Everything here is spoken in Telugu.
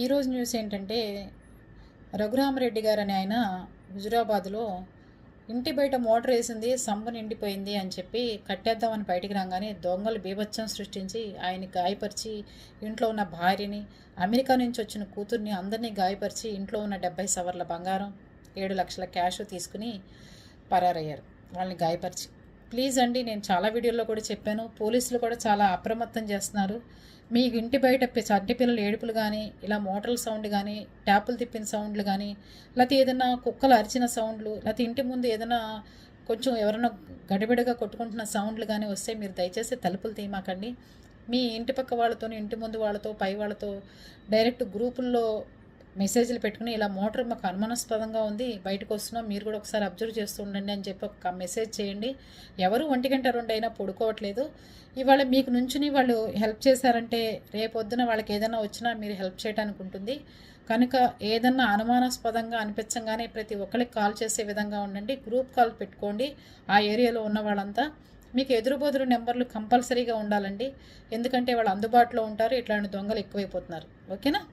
ఈరోజు న్యూస్ ఏంటంటే రఘురామరెడ్డి గారు అని ఆయన హుజురాబాద్లో ఇంటి బయట మోటార్ వేసింది సంబు నిండిపోయింది అని చెప్పి కట్టేద్దామని బయటికి రాగానే దొంగలు బీభత్సం సృష్టించి ఆయన్ని గాయపరిచి ఇంట్లో ఉన్న భార్యని అమెరికా నుంచి వచ్చిన కూతుర్ని అందరినీ గాయపరిచి ఇంట్లో ఉన్న 70 సవర్ల బంగారం 7 లక్షల క్యాష్ తీసుకుని పరారయ్యారు వాళ్ళని గాయపరిచి. ప్లీజ్ అండి, నేను చాలా వీడియోల్లో కూడా చెప్పాను, పోలీసులు కూడా చాలా అప్రమత్తం చేస్తున్నారు. మీ ఇంటి బయట చంటి పిల్లల ఏడుపులు కానీ, ఇలా మోటార్ల సౌండ్ కానీ, ట్యాపులు తిప్పిన సౌండ్లు కానీ, లేకపోతే ఏదైనా కుక్కలు అరిచిన సౌండ్లు, లేకపోతే ఇంటి ముందు ఏదైనా కొంచెం ఎవరైనా గడిబిడిగా కొట్టుకుంటున్న సౌండ్లు కానీ వస్తే మీరు దయచేసి తలుపులు తీయమాకండి. మీ ఇంటి పక్క వాళ్ళతో, ఇంటి ముందు వాళ్ళతో, పై వాళ్ళతో డైరెక్ట్ గ్రూపుల్లో మెసేజ్లు పెట్టుకుని ఇలా మోటార్ మాకు అనుమానాస్పదంగా ఉంది, బయటకు వస్తున్నాం, మీరు కూడా ఒకసారి అబ్జర్వ్ చేస్తూ ఉండండి అని చెప్పి ఒక మెసేజ్ చేయండి. ఎవరు 1-2 అయినా పడుకోవట్లేదు. ఇవాళ మీకు నుంచుని వాళ్ళు హెల్ప్ చేశారంటే రేపొద్దున వాళ్ళకి ఏదైనా వచ్చినా మీరు హెల్ప్ చేయడానికి ఉంటుంది. కనుక ఏదన్నా అనుమానాస్పదంగా అనిపించగానే ప్రతి ఒక్కరికి కాల్ చేసే విధంగా ఉండండి. గ్రూప్ కాల్ పెట్టుకోండి. ఆ ఏరియాలో ఉన్న వాళ్ళంతా మీకు ఎదురుబోదురు నెంబర్లు కంపల్సరీగా ఉండాలండి. ఎందుకంటే వాళ్ళు అందుబాటులో ఉంటారు, ఇట్లాంటి దొంగలు ఎక్కువైపోతున్నారు. ఓకేనా?